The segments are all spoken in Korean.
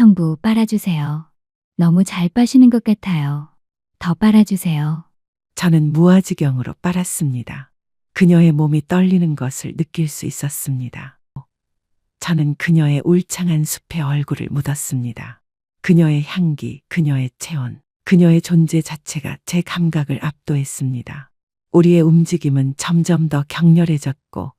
형부 빨아주세요. 너무 잘 빠시는 것 같아요. 더 빨아주세요. 저는 무아지경으로 빨았습니다. 그녀의 몸이 떨리는 것을 느낄 수 있었습니다. 저는 그녀의 울창한 숲에 얼굴을 묻었습니다. 그녀의 향기, 그녀의 체온, 그녀의 존재 자체가 제 감각을 압도했습니다. 우리의 움직임은 점점 더 격렬해졌고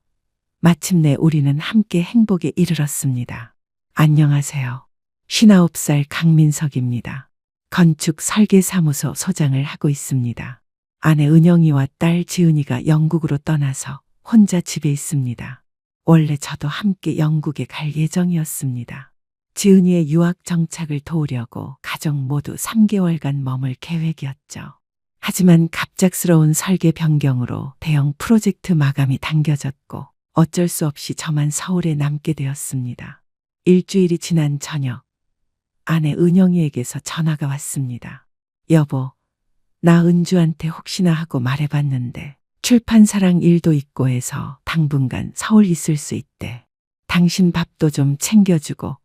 마침내 우리는 함께 행복에 이르렀습니다. 안녕하세요. 59살 강민석입니다. 건축 설계사무소 소장을 하고 있습니다. 아내 은영이와 딸 지은이가 영국으로 떠나서 혼자 집에 있습니다. 원래 저도 함께 영국에 갈 예정이었습니다. 지은이의 유학 정착을 도우려고 가족 모두 3개월간 머물 계획이었죠. 하지만 갑작스러운 설계 변경으로 대형 프로젝트 마감이 당겨졌고 어쩔 수 없이 저만 서울에 남게 되었습니다. 일주일이 지난 저녁, 아내 은영이에게서 전화가 왔습니다. 여보, 나 은주한테 혹시나 하고 말해봤는데 출판사랑 일도 있고 해서 당분간 서울 있을 수 있대. 당신 밥도 좀 챙겨주고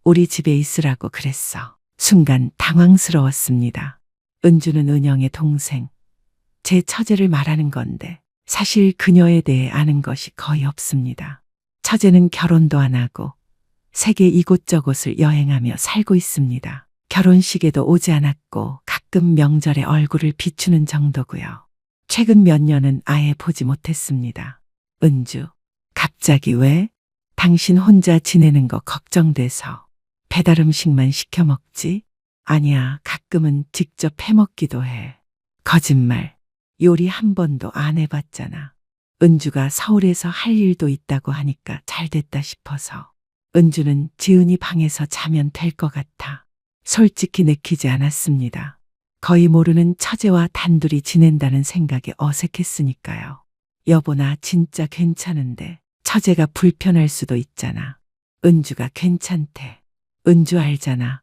우리 집에 있으라고 그랬어. 순간 당황스러웠습니다. 은주는 은영의 동생, 제 처제를 말하는 건데 사실 그녀에 대해 아는 것이 거의 없습니다. 처제는 결혼도 안 하고 세계 이곳저곳을 여행하며 살고 있습니다. 결혼식에도 오지 않았고 가끔 명절에 얼굴을 비추는 정도고요. 최근 몇 년은 아예 보지 못했습니다. 은주, 갑자기 왜? 당신 혼자 지내는 거 걱정돼서 배달 음식만 시켜 먹지? 아니야, 가끔은 직접 해 먹기도 해. 거짓말. 요리 한 번도 안 해봤잖아. 은주가 서울에서 할 일도 있다고 하니까 잘 됐다 싶어서. 은주는 지은이 방에서 자면 될 것 같아. 솔직히 내키지 않았습니다. 거의 모르는 처제와 단둘이 지낸다는 생각에 어색했으니까요. 여보, 나 진짜 괜찮은데 처제가 불편할 수도 있잖아. 은주가 괜찮대. 은주 알잖아.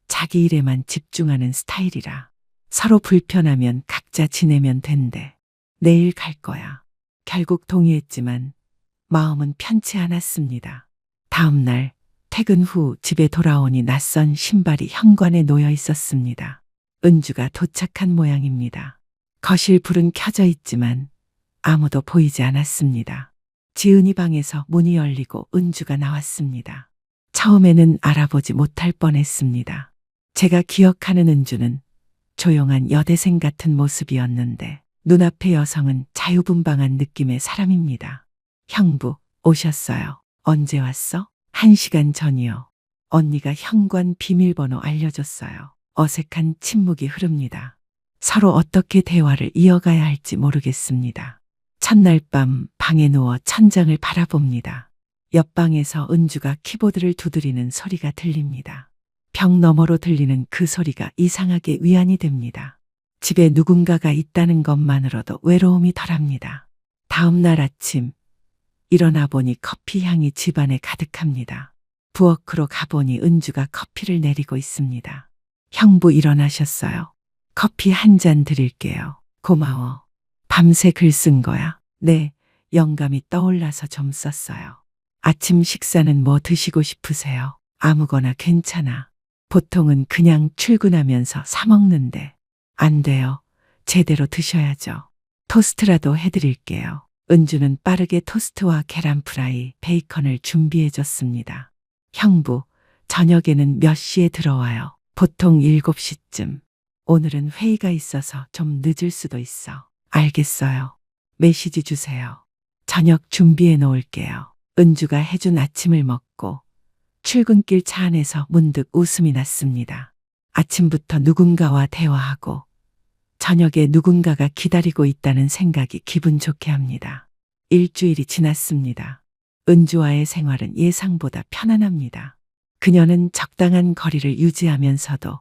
자기 일에만 집중하는 스타일이라. 서로 불편하면 각자 지내면 된대. 내일 갈 거야. 결국 동의했지만 마음은 편치 않았습니다. 다음 날 퇴근 후 집에 돌아오니 낯선 신발이 현관에 놓여 있었습니다. 은주가 도착한 모양입니다. 거실 불은 켜져 있지만 아무도 보이지 않았습니다. 지은이 방에서 문이 열리고 은주가 나왔습니다. 처음에는 알아보지 못할 뻔했습니다. 제가 기억하는 은주는 조용한 여대생 같은 모습이었는데 눈앞의 여성은 자유분방한 느낌의 사람입니다. 형부, 오셨어요. 언제 왔어? 1시간 전이요. 언니가 현관 비밀번호 알려줬어요. 어색한 침묵이 흐릅니다. 서로 어떻게 대화를 이어가야 할지 모르겠습니다. 첫날 밤 방에 누워 천장을 바라봅니다. 옆방에서 은주가 키보드를 두드리는 소리가 들립니다. 벽 너머로 들리는 그 소리가 이상하게 위안이 됩니다. 집에 누군가가 있다는 것만으로도 외로움이 덜합니다. 다음 날 아침, 일어나 보니 커피 향이 집안에 가득합니다. 부엌으로 가보니 은주가 커피를 내리고 있습니다. 형부 일어나셨어요. 커피 한 잔 드릴게요. 고마워. 밤새 글 쓴 거야? 네, 영감이 떠올라서 좀 썼어요. 아침 식사는 뭐 드시고 싶으세요? 아무거나 괜찮아. 보통은 그냥 출근하면서 사 먹는데. 안 돼요. 제대로 드셔야죠. 토스트라도 해드릴게요. 은주는 빠르게 토스트와 계란 프라이, 베이컨을 준비해줬습니다. 형부, 저녁에는 몇 시에 들어와요? 보통 7시쯤. 오늘은 회의가 있어서 좀 늦을 수도 있어. 알겠어요. 메시지 주세요. 저녁 준비해 놓을게요. 은주가 해준 아침을 먹고 출근길 차 안에서 문득 웃음이 났습니다. 아침부터 누군가와 대화하고 저녁에 누군가가 기다리고 있다는 생각이 기분 좋게 합니다. 일주일이 지났습니다. 은주와의 생활은 예상보다 편안합니다. 그녀는 적당한 거리를 유지하면서도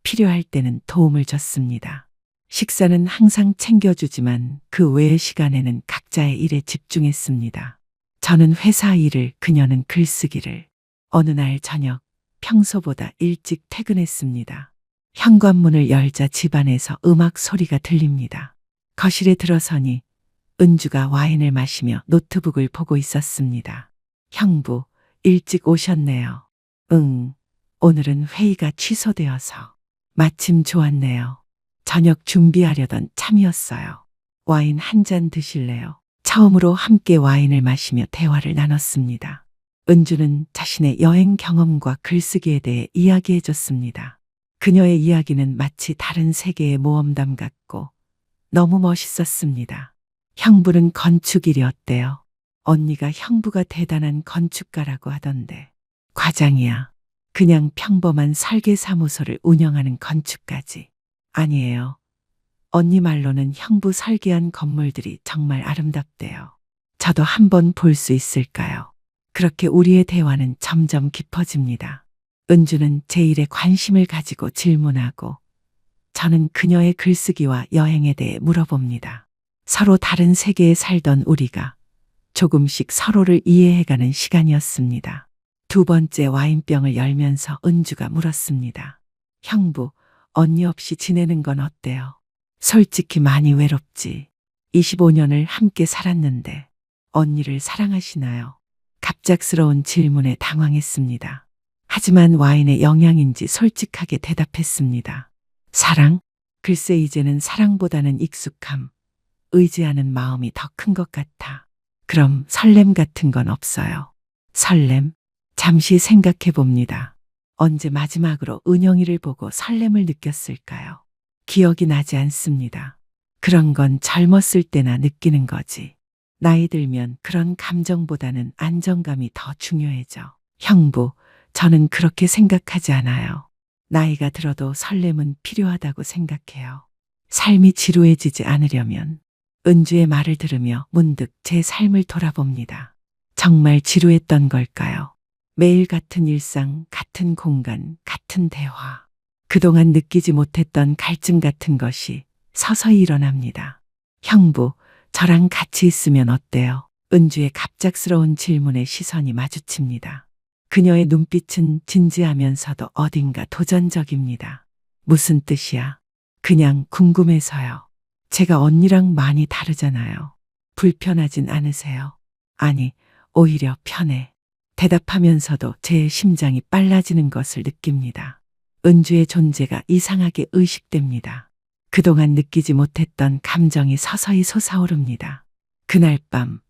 필요할 때는 도움을 줬습니다. 식사는 항상 챙겨주지만 그 외의 시간에는 각자의 일에 집중했습니다. 저는 회사 일을, 그녀는 글쓰기를. 어느 날 저녁, 평소보다 일찍 퇴근했습니다. 현관문을 열자 집안에서 음악 소리가 들립니다. 거실에 들어서니 은주가 와인을 마시며 노트북을 보고 있었습니다. 형부, 일찍 오셨네요. 응, 오늘은 회의가 취소되어서 마침 좋았네요. 저녁 준비하려던 참이었어요. 와인 한 잔 드실래요? 처음으로 함께 와인을 마시며 대화를 나눴습니다. 은주는 자신의 여행 경험과 글쓰기에 대해 이야기해 줬습니다. 그녀의 이야기는 마치 다른 세계의 모험담 같고 너무 멋있었습니다. 형부는 건축 일이 어때요? 언니가 형부가 대단한 건축가라고 하던데. 과장이야. 그냥 평범한 설계사무소를 운영하는 건축가지. 아니에요. 언니 말로는 형부 설계한 건물들이 정말 아름답대요. 저도 한번 볼 수 있을까요? 그렇게 우리의 대화는 점점 깊어집니다. 은주는 제 일에 관심을 가지고 질문하고 저는 그녀의 글쓰기와 여행에 대해 물어봅니다. 서로 다른 세계에 살던 우리가 조금씩 서로를 이해해가는 시간이었습니다. 두 번째 와인병을 열면서 은주가 물었습니다. 형부, 언니 없이 지내는 건 어때요? 솔직히 많이 외롭지. 25년을 함께 살았는데 언니를 사랑하시나요? 갑작스러운 질문에 당황했습니다. 하지만 와인의 영향인지 솔직하게 대답했습니다. 사랑? 글쎄 이제는 사랑보다는 익숙함, 의지하는 마음이 더 큰 것 같아. 그럼 설렘 같은 건 없어요. 설렘? 잠시 생각해 봅니다. 언제 마지막으로 은영이를 보고 설렘을 느꼈을까요? 기억이 나지 않습니다. 그런 건 젊었을 때나 느끼는 거지. 나이 들면 그런 감정보다는 안정감이 더 중요해져. 형부, 저는 그렇게 생각하지 않아요. 나이가 들어도 설렘은 필요하다고 생각해요. 삶이 지루해지지 않으려면. 은주의 말을 들으며 문득 제 삶을 돌아봅니다. 정말 지루했던 걸까요? 매일 같은 일상, 같은 공간, 같은 대화. 그동안 느끼지 못했던 갈증 같은 것이 서서히 일어납니다. 형부, 저랑 같이 있으면 어때요? 은주의 갑작스러운 질문에 시선이 마주칩니다. 그녀의 눈빛은 진지하면서도 어딘가 도전적입니다. 무슨 뜻이야? 그냥 궁금해서요. 제가 언니랑 많이 다르잖아요. 불편하진 않으세요? 아니, 오히려 편해. 대답하면서도 제 심장이 빨라지는 것을 느낍니다. 은주의 존재가 이상하게 의식됩니다. 그동안 느끼지 못했던 감정이 서서히 솟아오릅니다. 그날 밤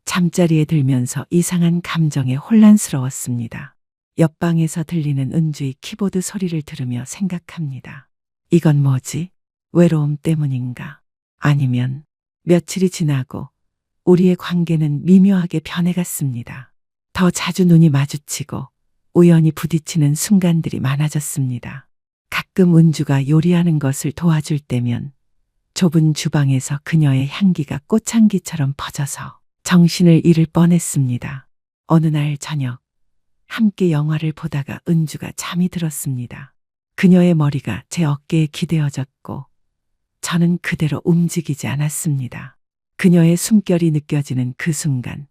잠자리에 들면서 이상한 감정에 혼란스러웠습니다. 옆방에서 들리는 은주의 키보드 소리를 들으며 생각합니다. 이건 뭐지? 외로움 때문인가? 아니면 며칠이 지나고 우리의 관계는 미묘하게 변해갔습니다. 더 자주 눈이 마주치고 우연히 부딪히는 순간들이 많아졌습니다. 가끔 은주가 요리하는 것을 도와줄 때면 좁은 주방에서 그녀의 향기가 꽃향기처럼 퍼져서 정신을 잃을 뻔했습니다. 어느 날 저녁 함께 영화를 보다가 은주가 잠이 들었습니다. 그녀의 머리가 제 어깨에 기대어졌고 저는 그대로 움직이지 않았습니다. 그녀의 숨결이 느껴지는 그 순간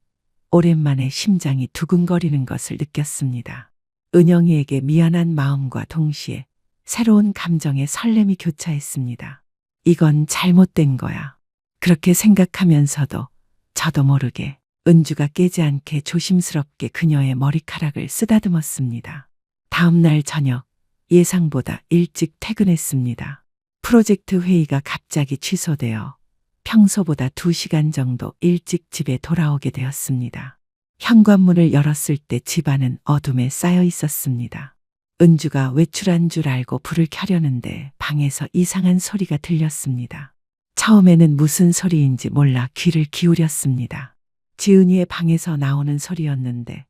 오랜만에 심장이 두근거리는 것을 느꼈습니다. 은영이에게 미안한 마음과 동시에 새로운 감정의 설렘이 교차했습니다. 이건 잘못된 거야. 그렇게 생각하면서도 저도 모르게 은주가 깨지 않게 조심스럽게 그녀의 머리카락을 쓰다듬었습니다. 다음 날 저녁 예상보다 일찍 퇴근했습니다. 프로젝트 회의가 갑자기 취소되어 평소보다 2시간 정도 일찍 집에 돌아오게 되었습니다. 현관문을 열었을 때 집안은 어둠에 쌓여 있었습니다. 은주가 외출한 줄 알고 불을 켜려는데 방에서 이상한 소리가 들렸습니다. 처음에는 무슨 소리인지 몰라 귀를 기울였습니다. 지은이의 방에서 나오는 소리였는데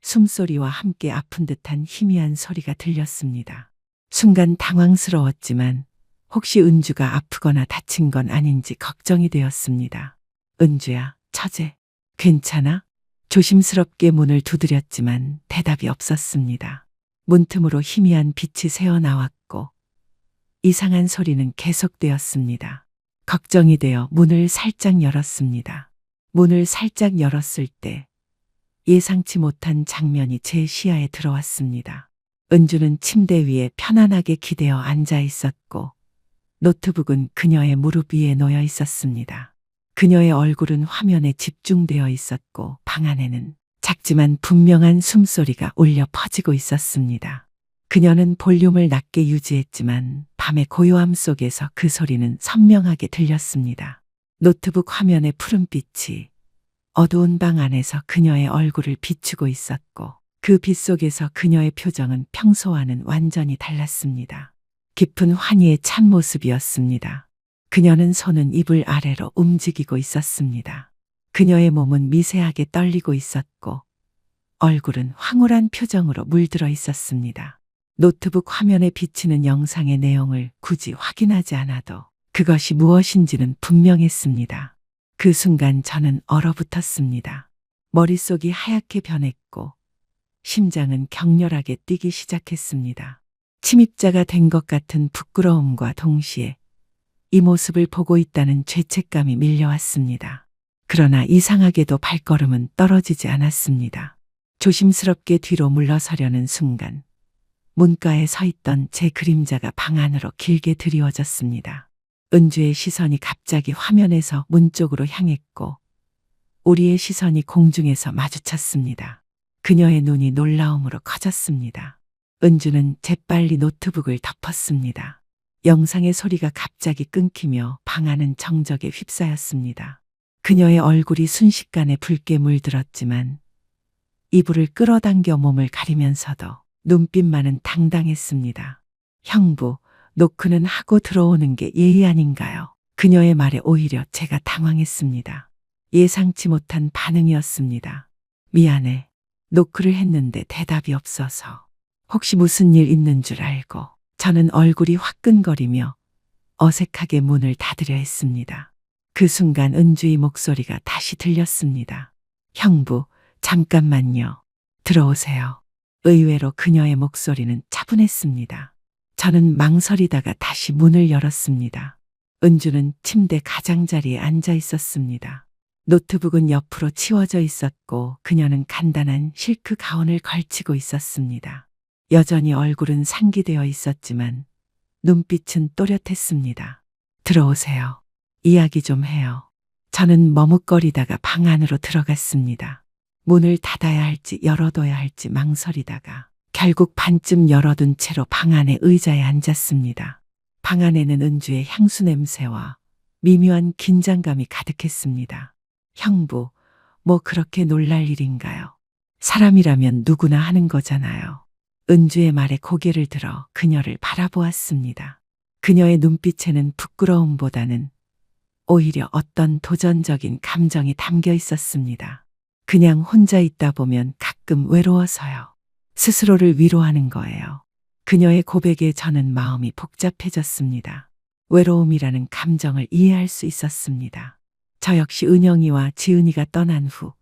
숨소리와 함께 아픈 듯한 희미한 소리가 들렸습니다. 순간 당황스러웠지만 혹시 은주가 아프거나 다친 건 아닌지 걱정이 되었습니다. 은주야, 처제, 괜찮아? 조심스럽게 문을 두드렸지만 대답이 없었습니다. 문틈으로 희미한 빛이 새어나왔고 이상한 소리는 계속되었습니다. 걱정이 되어 문을 살짝 열었습니다. 문을 살짝 열었을 때 예상치 못한 장면이 제 시야에 들어왔습니다. 은주는 침대 위에 편안하게 기대어 앉아 있었고 노트북은 그녀의 무릎 위에 놓여 있었습니다. 그녀의 얼굴은 화면에 집중되어 있었고 방 안에는 작지만 분명한 숨소리가 울려 퍼지고 있었습니다. 그녀는 볼륨을 낮게 유지했지만 밤의 고요함 속에서 그 소리는 선명하게 들렸습니다. 노트북 화면의 푸른빛이 어두운 방 안에서 그녀의 얼굴을 비추고 있었고 그 빛 속에서 그녀의 표정은 평소와는 완전히 달랐습니다. 깊은 환희의 참모습이었습니다. 그녀는 손은 이불 아래로 움직이고 있었습니다. 그녀의 몸은 미세하게 떨리고 있었고 얼굴은 황홀한 표정으로 물들어 있었습니다. 노트북 화면에 비치는 영상의 내용을 굳이 확인하지 않아도 그것이 무엇인지는 분명했습니다. 그 순간 저는 얼어붙었습니다. 머릿속이 하얗게 변했고 심장은 격렬하게 뛰기 시작했습니다. 침입자가 된 것 같은 부끄러움과 동시에 이 모습을 보고 있다는 죄책감이 밀려왔습니다. 그러나 이상하게도 발걸음은 떨어지지 않았습니다. 조심스럽게 뒤로 물러서려는 순간 문가에 서 있던 제 그림자가 방 안으로 길게 드리워졌습니다. 은주의 시선이 갑자기 화면에서 문 쪽으로 향했고 우리의 시선이 공중에서 마주쳤습니다. 그녀의 눈이 놀라움으로 커졌습니다. 은주는 재빨리 노트북을 덮었습니다. 영상의 소리가 갑자기 끊기며 방 안은 정적에 휩싸였습니다. 그녀의 얼굴이 순식간에 붉게 물들었지만 이불을 끌어당겨 몸을 가리면서도 눈빛만은 당당했습니다. 형부, 노크는 하고 들어오는 게 예의 아닌가요? 그녀의 말에 오히려 제가 당황했습니다. 예상치 못한 반응이었습니다. 미안해. 노크를 했는데 대답이 없어서. 혹시 무슨 일 있는 줄 알고. 저는 얼굴이 화끈거리며 어색하게 문을 닫으려 했습니다. 그 순간 은주의 목소리가 다시 들렸습니다. 형부, 잠깐만요. 들어오세요. 의외로 그녀의 목소리는 차분했습니다. 저는 망설이다가 다시 문을 열었습니다. 은주는 침대 가장자리에 앉아 있었습니다. 노트북은 옆으로 치워져 있었고 그녀는 간단한 실크 가운을 걸치고 있었습니다. 여전히 얼굴은 상기되어 있었지만 눈빛은 또렷했습니다. 들어오세요. 이야기 좀 해요. 저는 머뭇거리다가 방 안으로 들어갔습니다. 문을 닫아야 할지 열어둬야 할지 망설이다가 결국 반쯤 열어둔 채로 방 안의 의자에 앉았습니다. 방 안에는 은주의 향수 냄새와 미묘한 긴장감이 가득했습니다. 형부, 뭐 그렇게 놀랄 일인가요? 사람이라면 누구나 하는 거잖아요. 은주의 말에 고개를 들어 그녀를 바라보았습니다. 그녀의 눈빛에는 부끄러움보다는 오히려 어떤 도전적인 감정이 담겨 있었습니다. 그냥 혼자 있다 보면 가끔 외로워서요. 스스로를 위로하는 거예요. 그녀의 고백에 저는 마음이 복잡해졌습니다. 외로움이라는 감정을 이해할 수 있었습니다. 저 역시 은영이와 지은이가 떠난 후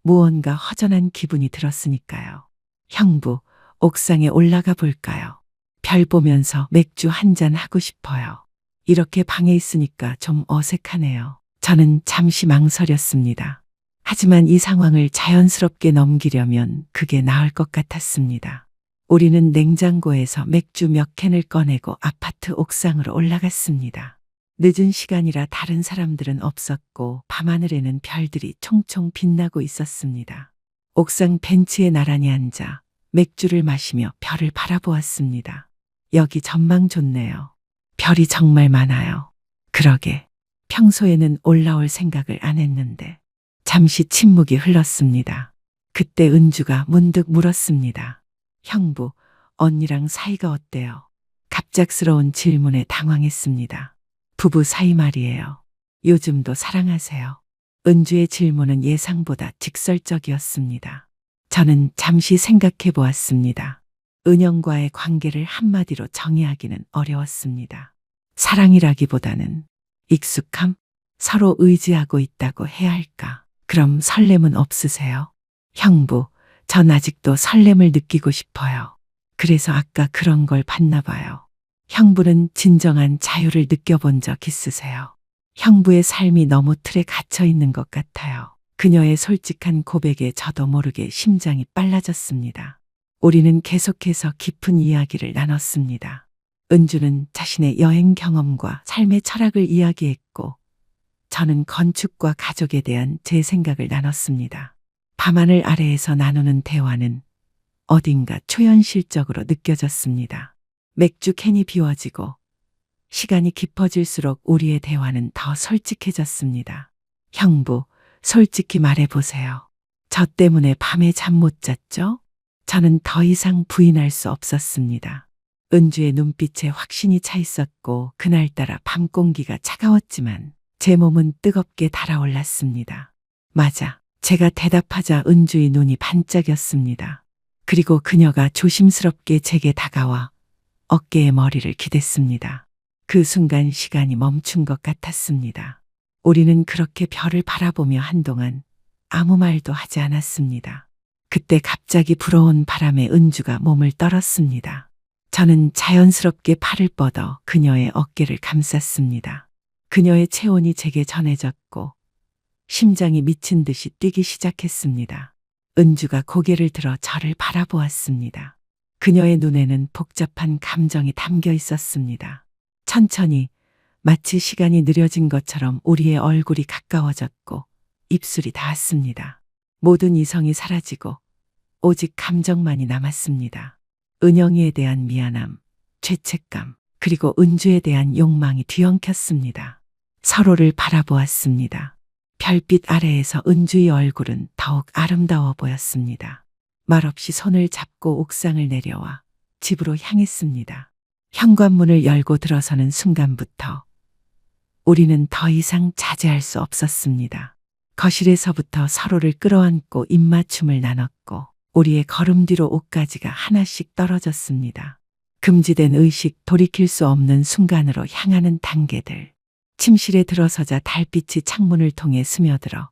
무언가 허전한 기분이 들었으니까요. 형부, 옥상에 올라가 볼까요? 별 보면서 맥주 한 잔 하고 싶어요. 이렇게 방에 있으니까 좀 어색하네요. 저는 잠시 망설였습니다. 하지만 이 상황을 자연스럽게 넘기려면 그게 나을 것 같았습니다. 우리는 냉장고에서 맥주 몇 캔을 꺼내고 아파트 옥상으로 올라갔습니다. 늦은 시간이라 다른 사람들은 없었고 밤하늘에는 별들이 총총 빛나고 있었습니다. 옥상 벤치에 나란히 앉아 맥주를 마시며 별을 바라보았습니다. 여기 전망 좋네요. 별이 정말 많아요. 그러게, 평소에는 올라올 생각을 안 했는데. 잠시 침묵이 흘렀습니다. 그때 은주가 문득 물었습니다. 형부, 언니랑 사이가 어때요? 갑작스러운 질문에 당황했습니다. 부부 사이 말이에요. 요즘도 사랑하세요? 은주의 질문은 예상보다 직설적이었습니다. 저는 잠시 생각해 보았습니다. 은영과의 관계를 한마디로 정의하기는 어려웠습니다. 사랑이라기보다는 익숙함? 서로 의지하고 있다고 해야 할까? 그럼 설렘은 없으세요? 형부, 전 아직도 설렘을 느끼고 싶어요. 그래서 아까 그런 걸 봤나 봐요. 형부는 진정한 자유를 느껴본 적 있으세요? 형부의 삶이 너무 틀에 갇혀 있는 것 같아요. 그녀의 솔직한 고백에 저도 모르게 심장이 빨라졌습니다. 우리는 계속해서 깊은 이야기를 나눴습니다. 은주는 자신의 여행 경험과 삶의 철학을 이야기했고 저는 건축과 가족에 대한 제 생각을 나눴습니다. 밤하늘 아래에서 나누는 대화는 어딘가 초현실적으로 느껴졌습니다. 맥주 캔이 비워지고 시간이 깊어질수록 우리의 대화는 더 솔직해졌습니다. 형부, 솔직히 말해보세요. 저 때문에 밤에 잠 못 잤죠? 저는 더 이상 부인할 수 없었습니다. 은주의 눈빛에 확신이 차 있었고 그날따라 밤 공기가 차가웠지만 제 몸은 뜨겁게 달아올랐습니다. 맞아. 제가 대답하자 은주의 눈이 반짝였습니다. 그리고 그녀가 조심스럽게 제게 다가와 어깨에 머리를 기댔습니다. 그 순간 시간이 멈춘 것 같았습니다. 우리는 그렇게 별을 바라보며 한동안 아무 말도 하지 않았습니다. 그때 갑자기 불어온 바람에 은주가 몸을 떨었습니다. 저는 자연스럽게 팔을 뻗어 그녀의 어깨를 감쌌습니다. 그녀의 체온이 제게 전해졌고 심장이 미친 듯이 뛰기 시작했습니다. 은주가 고개를 들어 저를 바라보았습니다. 그녀의 눈에는 복잡한 감정이 담겨 있었습니다. 천천히 마치 시간이 느려진 것처럼 우리의 얼굴이 가까워졌고 입술이 닿았습니다. 모든 이성이 사라지고 오직 감정만이 남았습니다. 은영이에 대한 미안함, 죄책감, 그리고 은주에 대한 욕망이 뒤엉켰습니다. 서로를 바라보았습니다. 별빛 아래에서 은주의 얼굴은 더욱 아름다워 보였습니다. 말없이 손을 잡고 옥상을 내려와 집으로 향했습니다. 현관문을 열고 들어서는 순간부터 우리는 더 이상 자제할 수 없었습니다. 거실에서부터 서로를 끌어안고 입맞춤을 나눴고 우리의 걸음 뒤로 옷가지가 하나씩 떨어졌습니다. 금지된 의식, 돌이킬 수 없는 순간으로 향하는 단계들. 침실에 들어서자 달빛이 창문을 통해 스며들어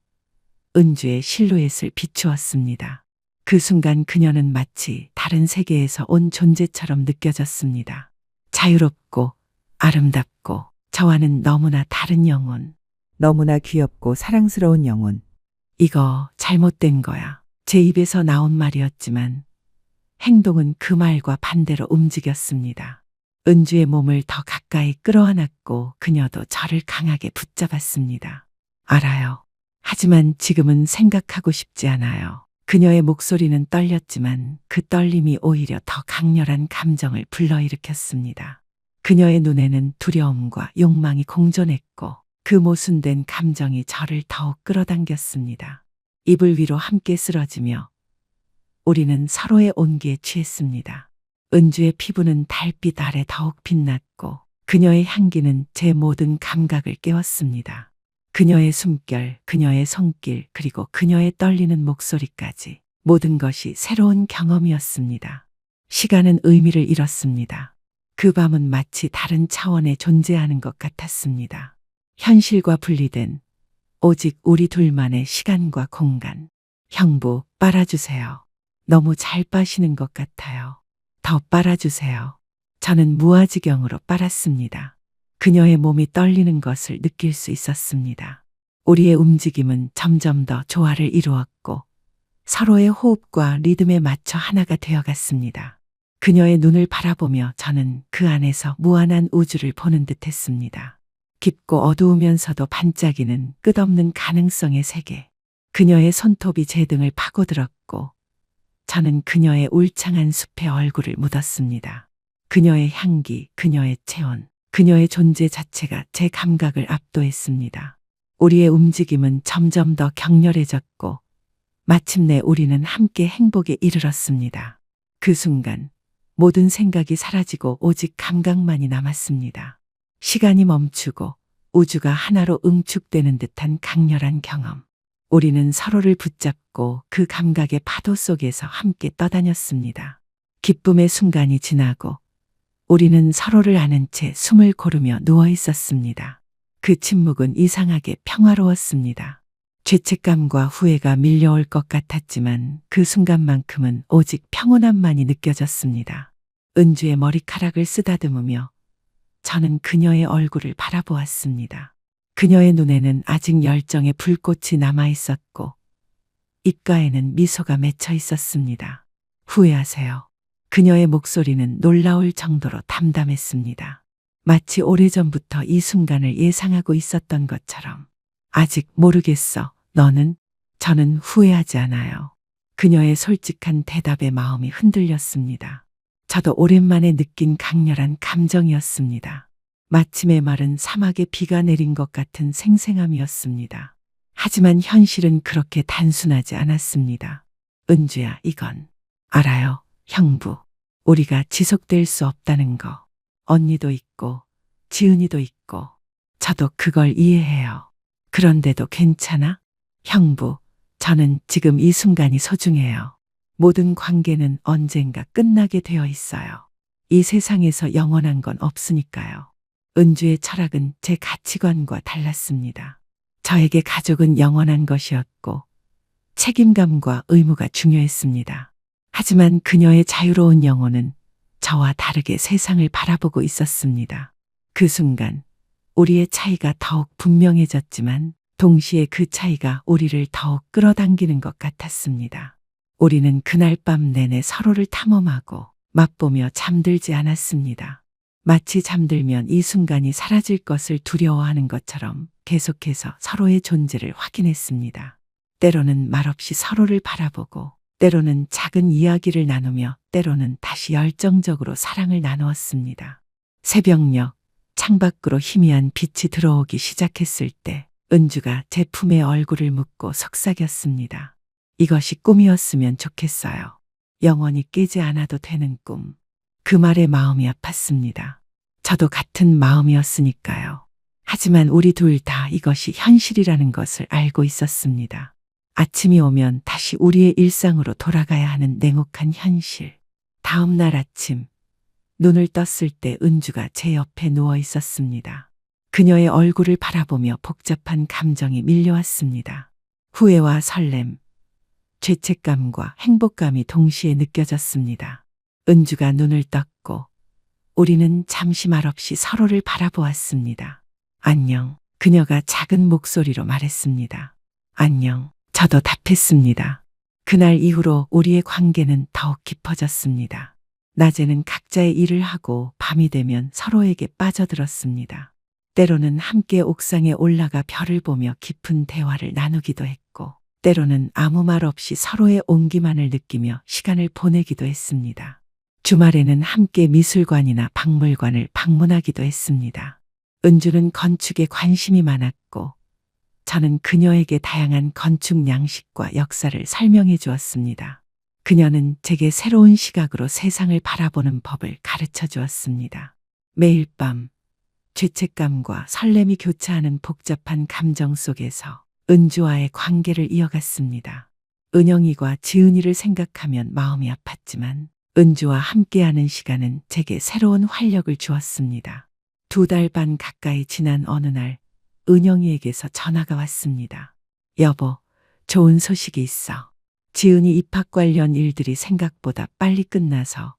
은주의 실루엣을 비추었습니다. 그 순간 그녀는 마치 다른 세계에서 온 존재처럼 느껴졌습니다. 자유롭고 아름답고 저와는 너무나 다른 영혼. 너무나 귀엽고 사랑스러운 영혼. 이거 잘못된 거야. 제 입에서 나온 말이었지만 행동은 그 말과 반대로 움직였습니다. 은주의 몸을 더 가까이 끌어안았고 그녀도 저를 강하게 붙잡았습니다. 알아요. 하지만 지금은 생각하고 싶지 않아요. 그녀의 목소리는 떨렸지만 그 떨림이 오히려 더 강렬한 감정을 불러일으켰습니다. 그녀의 눈에는 두려움과 욕망이 공존했고 그 모순된 감정이 저를 더욱 끌어당겼습니다. 이불 위로 함께 쓰러지며 우리는 서로의 온기에 취했습니다. 은주의 피부는 달빛 아래 더욱 빛났고 그녀의 향기는 제 모든 감각을 깨웠습니다. 그녀의 숨결, 그녀의 손길, 그리고 그녀의 떨리는 목소리까지 모든 것이 새로운 경험이었습니다. 시간은 의미를 잃었습니다. 그 밤은 마치 다른 차원에 존재하는 것 같았습니다. 현실과 분리된 오직 우리 둘만의 시간과 공간. 형부, 빨아주세요. 너무 잘 빠시는 것 같아요. 더 빨아주세요. 저는 무아지경으로 빨았습니다. 그녀의 몸이 떨리는 것을 느낄 수 있었습니다. 우리의 움직임은 점점 더 조화를 이루었고 서로의 호흡과 리듬에 맞춰 하나가 되어갔습니다. 그녀의 눈을 바라보며 저는 그 안에서 무한한 우주를 보는 듯했습니다. 깊고 어두우면서도 반짝이는 끝없는 가능성의 세계. 그녀의 손톱이 제 등을 파고들었고 저는 그녀의 울창한 숲에 얼굴을 묻었습니다. 그녀의 향기, 그녀의 체온, 그녀의 존재 자체가 제 감각을 압도했습니다. 우리의 움직임은 점점 더 격렬해졌고 마침내 우리는 함께 행복에 이르렀습니다. 그 순간 모든 생각이 사라지고 오직 감각만이 남았습니다. 시간이 멈추고 우주가 하나로 응축되는 듯한 강렬한 경험. 우리는 서로를 붙잡고 그 감각의 파도 속에서 함께 떠다녔습니다. 기쁨의 순간이 지나고 우리는 서로를 아는 채 숨을 고르며 누워 있었습니다. 그 침묵은 이상하게 평화로웠습니다. 죄책감과 후회가 밀려올 것 같았지만 그 순간만큼은 오직 평온함만이 느껴졌습니다. 은주의 머리카락을 쓰다듬으며 저는 그녀의 얼굴을 바라보았습니다. 그녀의 눈에는 아직 열정의 불꽃이 남아 있었고 입가에는 미소가 맺혀 있었습니다. 후회하세요. 그녀의 목소리는 놀라울 정도로 담담했습니다. 마치 오래전부터 이 순간을 예상하고 있었던 것처럼. 아직 모르겠어. 너는? 저는 후회하지 않아요. 그녀의 솔직한 대답에 마음이 흔들렸습니다. 저도 오랜만에 느낀 강렬한 감정이었습니다. 마침의 말은 사막에 비가 내린 것 같은 생생함이었습니다. 하지만 현실은 그렇게 단순하지 않았습니다. 은주야, 이건 알아요, 형부. 우리가 지속될 수 없다는 거. 언니도 있고 지은이도 있고 저도 그걸 이해해요. 그런데도 괜찮아? 형부, 저는 지금 이 순간이 소중해요. 모든 관계는 언젠가 끝나게 되어 있어요. 이 세상에서 영원한 건 없으니까요. 은주의 철학은 제 가치관과 달랐습니다. 저에게 가족은 영원한 것이었고 책임감과 의무가 중요했습니다. 하지만 그녀의 자유로운 영혼은 저와 다르게 세상을 바라보고 있었습니다. 그 순간 우리의 차이가 더욱 분명해졌지만 동시에 그 차이가 우리를 더욱 끌어당기는 것 같았습니다. 우리는 그날 밤 내내 서로를 탐험하고 맛보며 잠들지 않았습니다. 마치 잠들면 이 순간이 사라질 것을 두려워하는 것처럼 계속해서 서로의 존재를 확인했습니다. 때로는 말없이 서로를 바라보고, 때로는 작은 이야기를 나누며, 때로는 다시 열정적으로 사랑을 나누었습니다. 새벽녘 창밖으로 희미한 빛이 들어오기 시작했을 때 은주가 제 품에 얼굴을 묻고 속삭였습니다. 이것이 꿈이었으면 좋겠어요. 영원히 깨지 않아도 되는 꿈. 그 말에 마음이 아팠습니다. 저도 같은 마음이었으니까요. 하지만 우리 둘 다 이것이 현실이라는 것을 알고 있었습니다. 아침이 오면 다시 우리의 일상으로 돌아가야 하는 냉혹한 현실. 다음 날 아침, 눈을 떴을 때 은주가 제 옆에 누워 있었습니다. 그녀의 얼굴을 바라보며 복잡한 감정이 밀려왔습니다. 후회와 설렘, 죄책감과 행복감이 동시에 느껴졌습니다. 은주가 눈을 떴고 우리는 잠시 말없이 서로를 바라보았습니다. 안녕. 그녀가 작은 목소리로 말했습니다. 안녕. 저도 답했습니다. 그날 이후로 우리의 관계는 더욱 깊어졌습니다. 낮에는 각자의 일을 하고 밤이 되면 서로에게 빠져들었습니다. 때로는 함께 옥상에 올라가 별을 보며 깊은 대화를 나누기도 했고, 때로는 아무 말 없이 서로의 온기만을 느끼며 시간을 보내기도 했습니다. 주말에는 함께 미술관이나 박물관을 방문하기도 했습니다. 은주는 건축에 관심이 많았고 저는 그녀에게 다양한 건축 양식과 역사를 설명해 주었습니다. 그녀는 제게 새로운 시각으로 세상을 바라보는 법을 가르쳐 주었습니다. 매일 밤 죄책감과 설렘이 교차하는 복잡한 감정 속에서 은주와의 관계를 이어갔습니다. 은영이와 지은이를 생각하면 마음이 아팠지만 은주와 함께하는 시간은 제게 새로운 활력을 주었습니다. 2달 반 가까이 지난 어느 날 은영이에게서 전화가 왔습니다. 여보, 좋은 소식이 있어. 지은이 입학 관련 일들이 생각보다 빨리 끝나서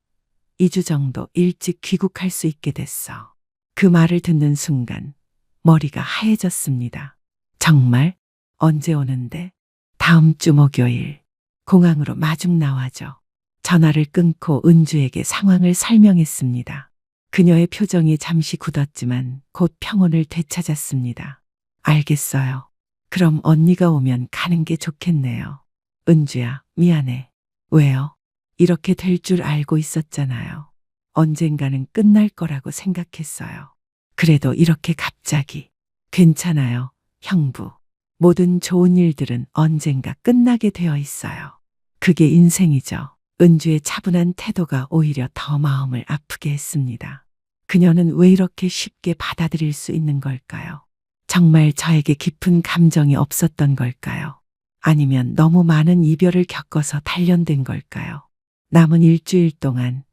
2주 정도 일찍 귀국할 수 있게 됐어. 그 말을 듣는 순간 머리가 하얘졌습니다. 정말? 언제 오는데? 다음 주 목요일. 공항으로 마중 나와줘. 전화를 끊고 은주에게 상황을 설명했습니다. 그녀의 표정이 잠시 굳었지만 곧 평온을 되찾았습니다. 알겠어요. 그럼 언니가 오면 가는 게 좋겠네요. 은주야, 미안해. 왜요? 이렇게 될 줄 알고 있었잖아요. 언젠가는 끝날 거라고 생각했어요. 그래도 이렇게 갑자기. 괜찮아요, 형부. 모든 좋은 일들은 언젠가 끝나게 되어 있어요. 그게 인생이죠. 은주의 차분한 태도가 오히려 더 마음을 아프게 했습니다. 그녀는 왜 이렇게 쉽게 받아들일 수 있는 걸까요? 정말 저에게 깊은 감정이 없었던 걸까요? 아니면 너무 많은 이별을 겪어서 단련된 걸까요? 남은 일주일 동안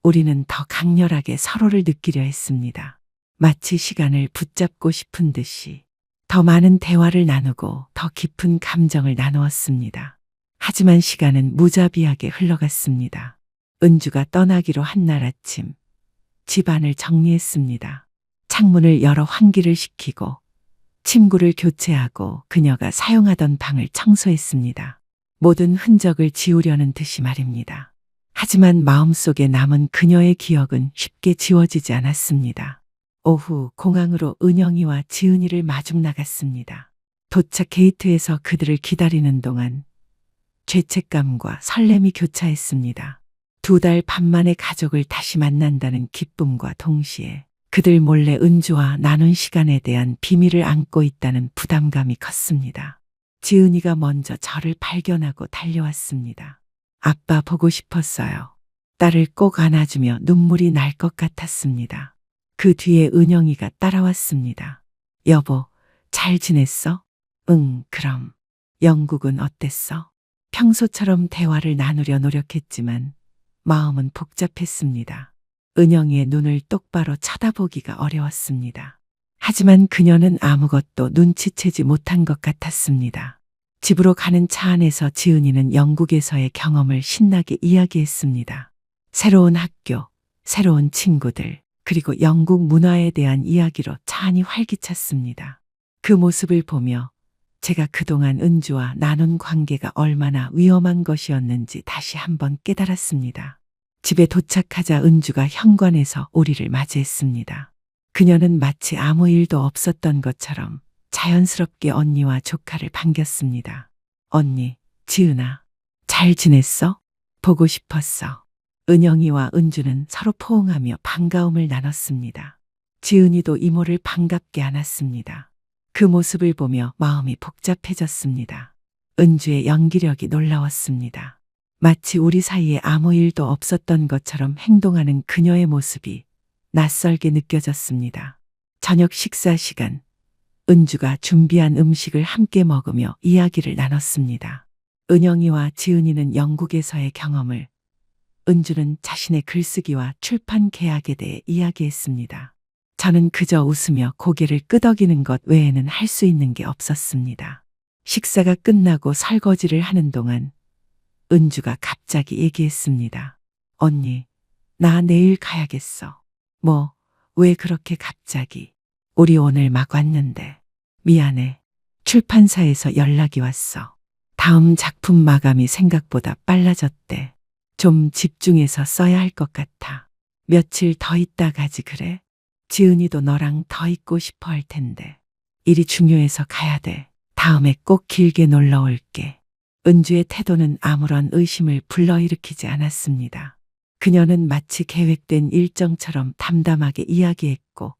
우리는 더 강렬하게 서로를 느끼려 했습니다. 마치 시간을 붙잡고 싶은 듯이 더 많은 대화를 나누고 더 깊은 감정을 나누었습니다. 하지만 시간은 무자비하게 흘러갔습니다. 은주가 떠나기로 한 날 아침, 집안을 정리했습니다. 창문을 열어 환기를 시키고 침구를 교체하고 그녀가 사용하던 방을 청소했습니다. 모든 흔적을 지우려는 듯이 말입니다. 하지만 마음속에 남은 그녀의 기억은 쉽게 지워지지 않았습니다. 오후 공항으로 은영이와 지은이를 마중 나갔습니다. 도착 게이트에서 그들을 기다리는 동안 죄책감과 설렘이 교차했습니다. 2달 반 만에 가족을 다시 만난다는 기쁨과 동시에 그들 몰래 은주와 나눈 시간에 대한 비밀을 안고 있다는 부담감이 컸습니다. 지은이가 먼저 저를 발견하고 달려왔습니다. 아빠 보고 싶었어요. 딸을 꼭 안아주며 눈물이 날 것 같았습니다. 그 뒤에 은영이가 따라왔습니다. 여보, 잘 지냈어? 응, 그럼. 영국은 어땠어? 평소처럼 대화를 나누려 노력했지만 마음은 복잡했습니다. 은영이의 눈을 똑바로 쳐다보기가 어려웠습니다. 하지만 그녀는 아무것도 눈치채지 못한 것 같았습니다. 집으로 가는 차 안에서 지은이는 영국에서의 경험을 신나게 이야기했습니다. 새로운 학교, 새로운 친구들, 그리고 영국 문화에 대한 이야기로 차 안이 활기찼습니다. 그 모습을 보며 제가 그동안 은주와 나눈 관계가 얼마나 위험한 것이었는지 다시 한번 깨달았습니다. 집에 도착하자 은주가 현관에서 우리를 맞이했습니다. 그녀는 마치 아무 일도 없었던 것처럼 자연스럽게 언니와 조카를 반겼습니다. 언니, 지은아, 잘 지냈어? 보고 싶었어. 은영이와 은주는 서로 포옹하며 반가움을 나눴습니다. 지은이도 이모를 반갑게 안았습니다. 그 모습을 보며 마음이 복잡해졌습니다. 은주의 연기력이 놀라웠습니다. 마치 우리 사이에 아무 일도 없었던 것처럼 행동하는 그녀의 모습이 낯설게 느껴졌습니다. 저녁 식사 시간, 은주가 준비한 음식을 함께 먹으며 이야기를 나눴습니다. 은영이와 지은이는 영국에서의 경험을, 은주는 자신의 글쓰기와 출판 계약에 대해 이야기했습니다. 저는 그저 웃으며 고개를 끄덕이는 것 외에는 할 수 있는 게 없었습니다. 식사가 끝나고 설거지를 하는 동안 은주가 갑자기 얘기했습니다. 언니, 나 내일 가야겠어. 뭐, 왜 그렇게 갑자기? 우리 오늘 막 왔는데. 미안해. 출판사에서 연락이 왔어. 다음 작품 마감이 생각보다 빨라졌대. 좀 집중해서 써야 할 것 같아. 며칠 더 있다 가지 그래? 지은이도 너랑 더 있고 싶어 할 텐데. 일이 중요해서 가야 돼. 다음에 꼭 길게 놀러 올게. 은주의 태도는 아무런 의심을 불러일으키지 않았습니다. 그녀는 마치 계획된 일정처럼 담담하게 이야기했고,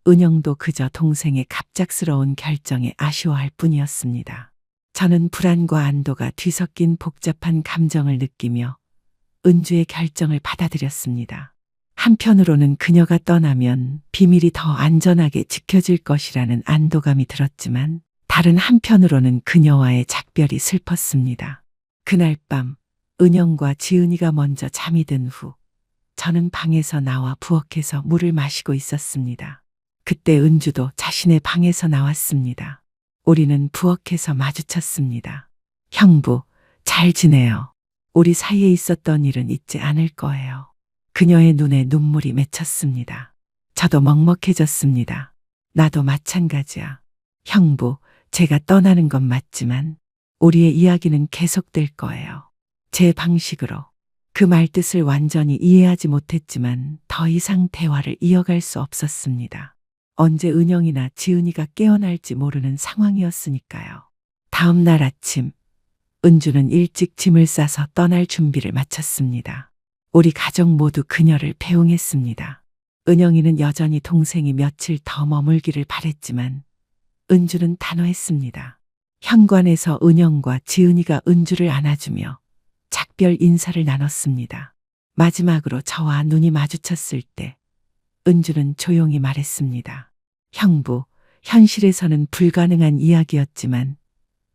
은영도 그저 동생의 갑작스러운 결정에 아쉬워할 뿐이었습니다. 저는 불안과 안도가 뒤섞인 복잡한 감정을 느끼며 은주의 결정을 받아들였습니다. 한편으로는 그녀가 떠나면 비밀이 더 안전하게 지켜질 것이라는 안도감이 들었지만 다른 한편으로는 그녀와의 작별이 슬펐습니다. 그날 밤 은영과 지은이가 먼저 잠이 든 후 저는 방에서 나와 부엌에서 물을 마시고 있었습니다. 그때 은주도 자신의 방에서 나왔습니다. 우리는 부엌에서 마주쳤습니다. 형부, 잘 지내요. 우리 사이에 있었던 일은 잊지 않을 거예요. 그녀의 눈에 눈물이 맺혔습니다. 저도 먹먹해졌습니다. 나도 마찬가지야. 형부, 제가 떠나는 건 맞지만 우리의 이야기는 계속될 거예요. 제 방식으로. 그 말뜻을 완전히 이해하지 못했지만 더 이상 대화를 이어갈 수 없었습니다. 언제 은영이나 지은이가 깨어날지 모르는 상황이었으니까요. 다음 날 아침, 은주는 일찍 짐을 싸서 떠날 준비를 마쳤습니다. 우리 가족 모두 그녀를 배웅했습니다. 은영이는 여전히 동생이 며칠 더 머물기를 바랬지만 은주는 단호했습니다. 현관에서 은영과 지은이가 은주를 안아주며 작별 인사를 나눴습니다. 마지막으로 저와 눈이 마주쳤을 때 은주는 조용히 말했습니다. 형부, 현실에서는 불가능한 이야기였지만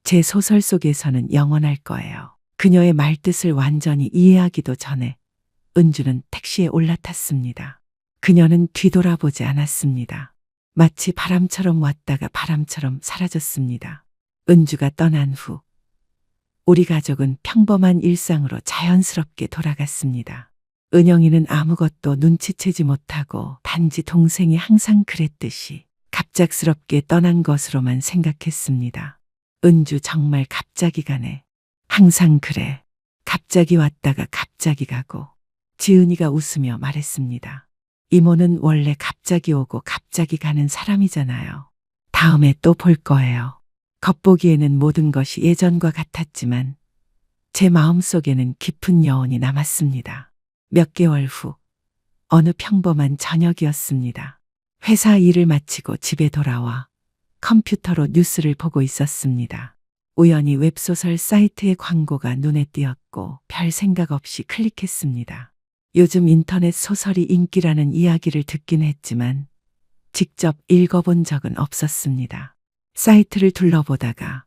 제 소설 속에서는 영원할 거예요. 그녀의 말뜻을 완전히 이해하기도 전에 은주는 택시에 올라탔습니다. 그녀는 뒤돌아보지 않았습니다. 마치 바람처럼 왔다가 바람처럼 사라졌습니다. 은주가 떠난 후 우리 가족은 평범한 일상으로 자연스럽게 돌아갔습니다. 은영이는 아무것도 눈치채지 못하고 단지 동생이 항상 그랬듯이 갑작스럽게 떠난 것으로만 생각했습니다. 은주 정말 갑자기 가네. 항상 그래. 갑자기 왔다가 갑자기 가고. 지은이가 웃으며 말했습니다. 이모는 원래 갑자기 오고 갑자기 가는 사람이잖아요. 다음에 또 볼 거예요. 겉보기에는 모든 것이 예전과 같았지만 제 마음속에는 깊은 여운이 남았습니다. 몇 개월 후 어느 평범한 저녁이었습니다. 회사 일을 마치고 집에 돌아와 컴퓨터로 뉴스를 보고 있었습니다. 우연히 웹소설 사이트의 광고가 눈에 띄었고 별 생각 없이 클릭했습니다. 요즘 인터넷 소설이 인기라는 이야기를 듣긴 했지만 직접 읽어본 적은 없었습니다. 사이트를 둘러보다가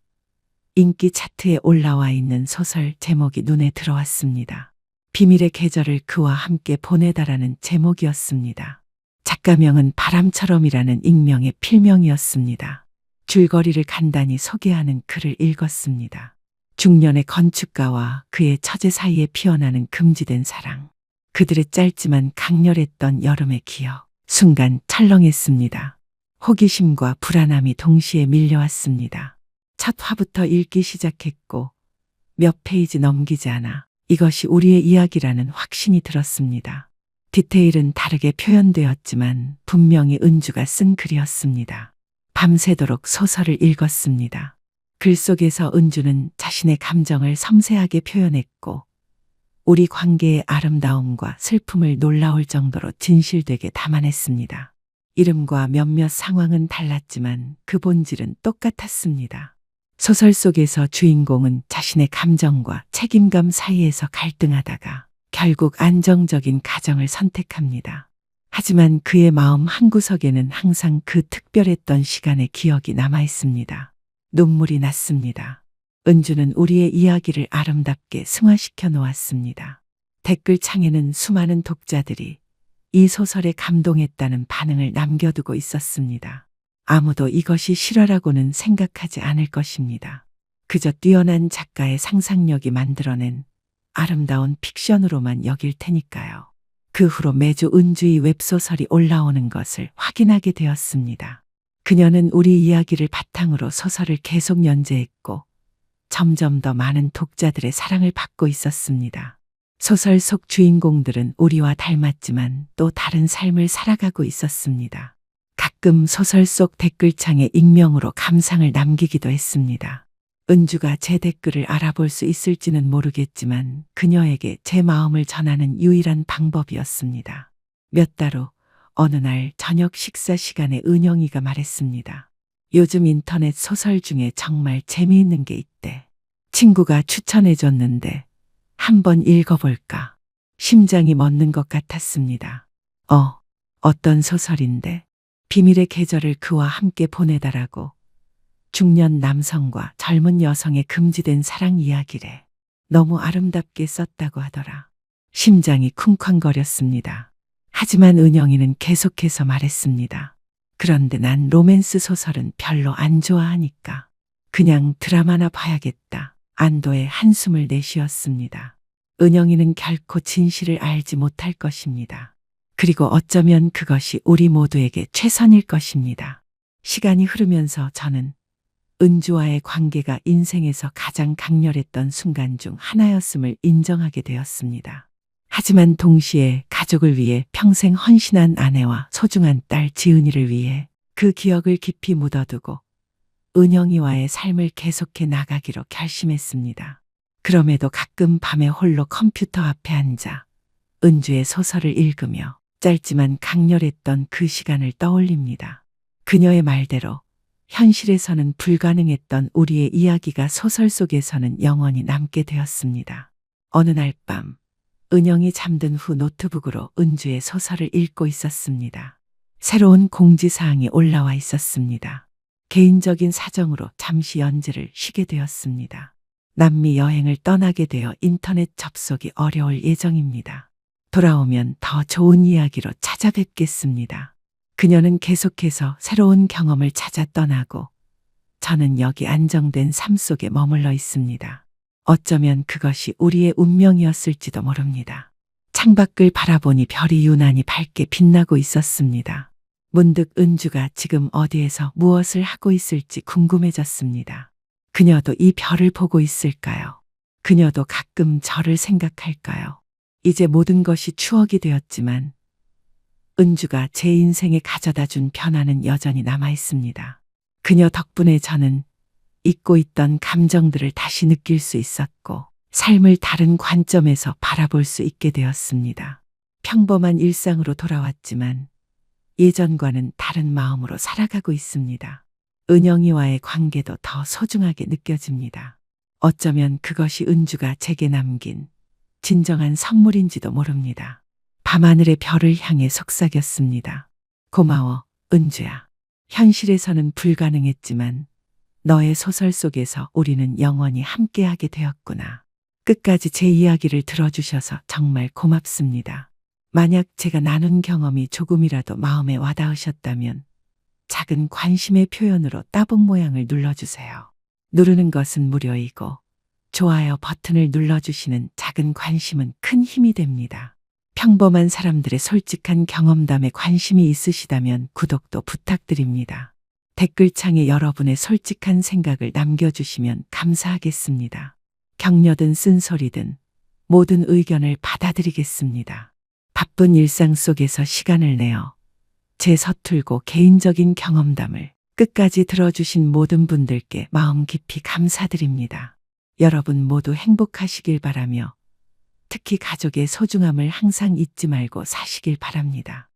인기 차트에 올라와 있는 소설 제목이 눈에 들어왔습니다. 비밀의 계절을 그와 함께 보내다라는 제목이었습니다. 작가명은 바람처럼이라는 익명의 필명이었습니다. 줄거리를 간단히 소개하는 글을 읽었습니다. 중년의 건축가와 그의 처제 사이에 피어나는 금지된 사랑. 그들의 짧지만 강렬했던 여름의 기억. 순간 철렁했습니다. 호기심과 불안함이 동시에 밀려왔습니다. 첫 화부터 읽기 시작했고 몇 페이지 넘기지 않아 이것이 우리의 이야기라는 확신이 들었습니다. 디테일은 다르게 표현되었지만 분명히 은주가 쓴 글이었습니다. 밤새도록 소설을 읽었습니다. 글 속에서 은주는 자신의 감정을 섬세하게 표현했고 우리 관계의 아름다움과 슬픔을 놀라울 정도로 진실되게 담아냈습니다. 이름과 몇몇 상황은 달랐지만 그 본질은 똑같았습니다. 소설 속에서 주인공은 자신의 감정과 책임감 사이에서 갈등하다가 결국 안정적인 가정을 선택합니다. 하지만 그의 마음 한구석에는 항상 그 특별했던 시간의 기억이 남아있습니다. 눈물이 났습니다. 은주는 우리의 이야기를 아름답게 승화시켜 놓았습니다. 댓글창에는 수많은 독자들이 이 소설에 감동했다는 반응을 남겨두고 있었습니다. 아무도 이것이 실화라고는 생각하지 않을 것입니다. 그저 뛰어난 작가의 상상력이 만들어낸 아름다운 픽션으로만 여길 테니까요. 그 후로 매주 은주의 웹소설이 올라오는 것을 확인하게 되었습니다. 그녀는 우리 이야기를 바탕으로 소설을 계속 연재했고 점점 더 많은 독자들의 사랑을 받고 있었습니다. 소설 속 주인공들은 우리와 닮았지만 또 다른 삶을 살아가고 있었습니다. 가끔 소설 속 댓글창에 익명으로 감상을 남기기도 했습니다. 은주가 제 댓글을 알아볼 수 있을지는 모르겠지만 그녀에게 제 마음을 전하는 유일한 방법이었습니다. 몇 달 후 어느 날 저녁 식사 시간에 은영이가 말했습니다. 요즘 인터넷 소설 중에 정말 재미있는 게 있대. 친구가 추천해줬는데 한번 읽어볼까? 심장이 멎는 것 같았습니다. 어떤 소설인데? 비밀의 계절을 그와 함께 보내다라고. 중년 남성과 젊은 여성의 금지된 사랑 이야기래. 너무 아름답게 썼다고 하더라. 심장이 쿵쾅거렸습니다. 하지만 은영이는 계속해서 말했습니다. 그런데 난 로맨스 소설은 별로 안 좋아하니까 그냥 드라마나 봐야겠다. 안도의 한숨을 내쉬었습니다. 은영이는 결코 진실을 알지 못할 것입니다. 그리고 어쩌면 그것이 우리 모두에게 최선일 것입니다. 시간이 흐르면서 저는 은주와의 관계가 인생에서 가장 강렬했던 순간 중 하나였음을 인정하게 되었습니다. 하지만 동시에 가족을 위해 평생 헌신한 아내와 소중한 딸 지은이를 위해 그 기억을 깊이 묻어두고 은영이와의 삶을 계속해 나가기로 결심했습니다. 그럼에도 가끔 밤에 홀로 컴퓨터 앞에 앉아 은주의 소설을 읽으며 짧지만 강렬했던 그 시간을 떠올립니다. 그녀의 말대로 현실에서는 불가능했던 우리의 이야기가 소설 속에서는 영원히 남게 되었습니다. 어느 날 밤 은영이 잠든 후 노트북으로 은주의 소설을 읽고 있었습니다. 새로운 공지사항이 올라와 있었습니다. 개인적인 사정으로 잠시 연재를 쉬게 되었습니다. 남미 여행을 떠나게 되어 인터넷 접속이 어려울 예정입니다. 돌아오면 더 좋은 이야기로 찾아뵙겠습니다. 그녀는 계속해서 새로운 경험을 찾아 떠나고 저는 여기 안정된 삶 속에 머물러 있습니다. 어쩌면 그것이 우리의 운명이었을지도 모릅니다. 창밖을 바라보니 별이 유난히 밝게 빛나고 있었습니다. 문득 은주가 지금 어디에서 무엇을 하고 있을지 궁금해졌습니다. 그녀도 이 별을 보고 있을까요? 그녀도 가끔 저를 생각할까요? 이제 모든 것이 추억이 되었지만 은주가 제 인생에 가져다 준 변화는 여전히 남아 있습니다. 그녀 덕분에 저는 잊고 있던 감정들을 다시 느낄 수 있었고 삶을 다른 관점에서 바라볼 수 있게 되었습니다. 평범한 일상으로 돌아왔지만 예전과는 다른 마음으로 살아가고 있습니다. 은영이와의 관계도 더 소중하게 느껴집니다. 어쩌면 그것이 은주가 제게 남긴 진정한 선물인지도 모릅니다. 밤하늘의 별을 향해 속삭였습니다. 고마워, 은주야. 현실에서는 불가능했지만 너의 소설 속에서 우리는 영원히 함께하게 되었구나. 끝까지 제 이야기를 들어주셔서 정말 고맙습니다. 만약 제가 나눈 경험이 조금이라도 마음에 와닿으셨다면 작은 관심의 표현으로 따봉 모양을 눌러주세요. 누르는 것은 무료이고 좋아요 버튼을 눌러주시는 작은 관심은 큰 힘이 됩니다. 평범한 사람들의 솔직한 경험담에 관심이 있으시다면 구독도 부탁드립니다. 댓글창에 여러분의 솔직한 생각을 남겨주시면 감사하겠습니다. 격려든 쓴소리든 모든 의견을 받아들이겠습니다. 바쁜 일상 속에서 시간을 내어 제 서툴고 개인적인 경험담을 끝까지 들어주신 모든 분들께 마음 깊이 감사드립니다. 여러분 모두 행복하시길 바라며 특히 가족의 소중함을 항상 잊지 말고 사시길 바랍니다.